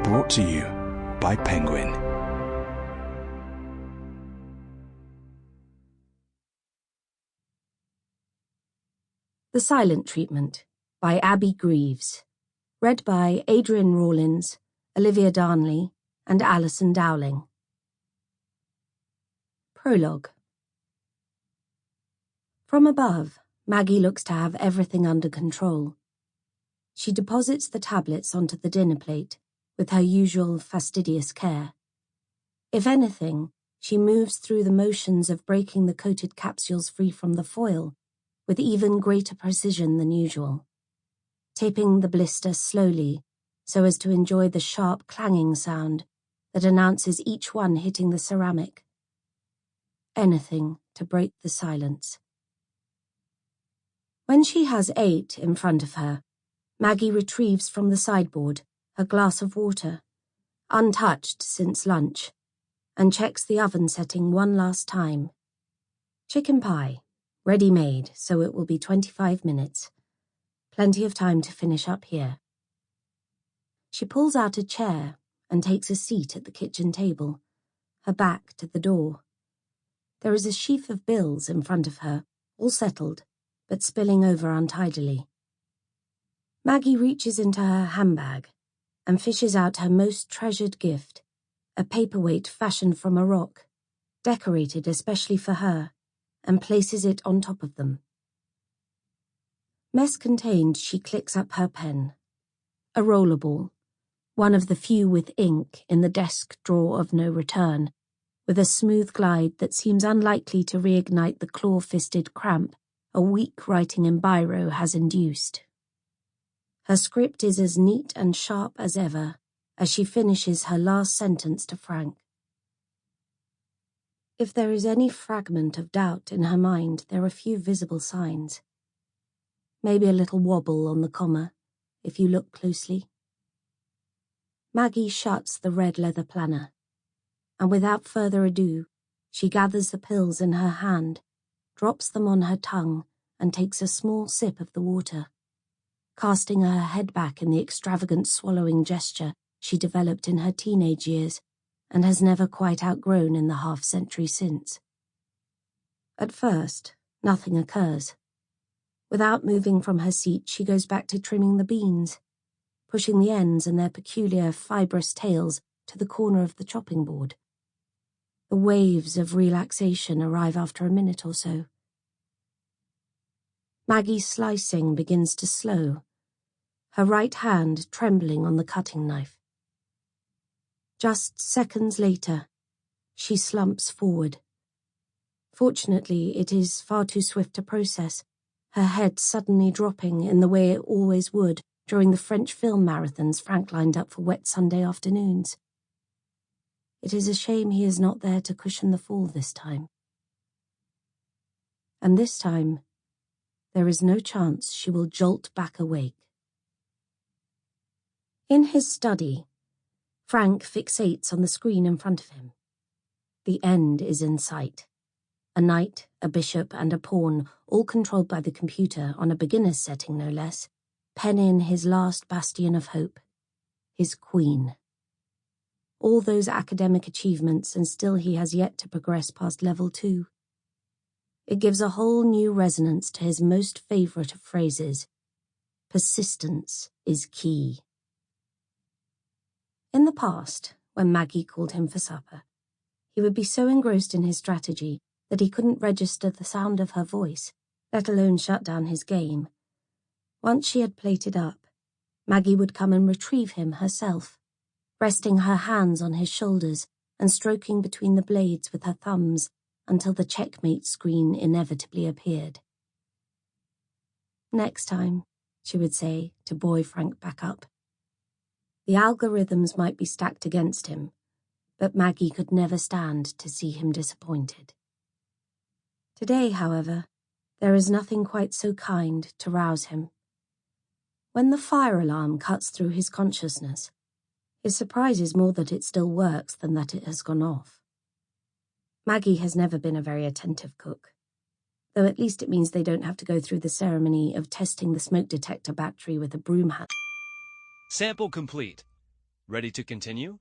Brought to you by Penguin. The Silent Treatment by Abbie Greaves. Read by Adrian Rawlins, Olivia Darnley, and Alison Dowling. Prologue. From above, Maggie looks to have everything under control. She deposits the tablets onto the dinner plate with her usual fastidious care. If anything, she moves through the motions of breaking the coated capsules free from the foil with even greater precision than usual, taping the blister slowly so as to enjoy the sharp clanging sound that announces each one hitting the ceramic. Anything to break the silence. When she has 8 in front of her, Maggie retrieves from the sideboard a glass of water, untouched since lunch, and checks the oven setting one last time. Chicken pie, ready-made, so it will be 25 minutes. Plenty of time to finish up here. She pulls out a chair and takes a seat at the kitchen table, her back to the door. There is a sheaf of bills in front of her, all settled, but spilling over untidily. Maggie reaches into her handbag and fishes out her most treasured gift, a paperweight fashioned from a rock, decorated especially for her, and places it on top of them. Mess contained, she clicks up her pen. A rollerball, one of the few with ink in the desk drawer of no return, with a smooth glide that seems unlikely to reignite the claw-fisted cramp a weak writing in biro has induced. Her script is as neat and sharp as ever as she finishes her last sentence to Frank. If there is any fragment of doubt in her mind, there are few visible signs. Maybe a little wobble on the comma, if you look closely. Maggie shuts the red leather planner, and without further ado, she gathers the pills in her hand, drops them on her tongue, and takes a small sip of the water, casting her head back in the extravagant swallowing gesture she developed in her teenage years and has never quite outgrown in the half-century since. At first, nothing occurs. Without moving from her seat, she goes back to trimming the beans, pushing the ends and their peculiar fibrous tails to the corner of the chopping board. The waves of relaxation arrive after a minute or so. Maggie's slicing begins to slow, her right hand trembling on the cutting knife. Just seconds later, she slumps forward. Fortunately, it is far too swift to process, her head suddenly dropping in the way it always would during the French film marathons Frank lined up for wet Sunday afternoons. It is a shame he is not there to cushion the fall this time. And this time, there is no chance she will jolt back awake. In his study, Frank fixates on the screen in front of him. The end is in sight. A knight, a bishop, and a pawn, all controlled by the computer on a beginner's setting no less, pen in his last bastion of hope, his queen. All those academic achievements, and still he has yet to progress past level 2. It gives a whole new resonance to his most favourite of phrases. Persistence is key. In the past, when Maggie called him for supper, he would be so engrossed in his strategy that he couldn't register the sound of her voice, let alone shut down his game. Once she had plated up, Maggie would come and retrieve him herself, resting her hands on his shoulders and stroking between the blades with her thumbs until the checkmate screen inevitably appeared. Next time, she would say, to buoy Frank back up. The algorithms might be stacked against him, but Maggie could never stand to see him disappointed. Today, however, there is nothing quite so kind to rouse him. When the fire alarm cuts through his consciousness, his surprise is more that it still works than that it has gone off. Maggie has never been a very attentive cook, though at least it means they don't have to go through the ceremony of testing the smoke detector battery with a broom handle. Sample complete. Ready to continue?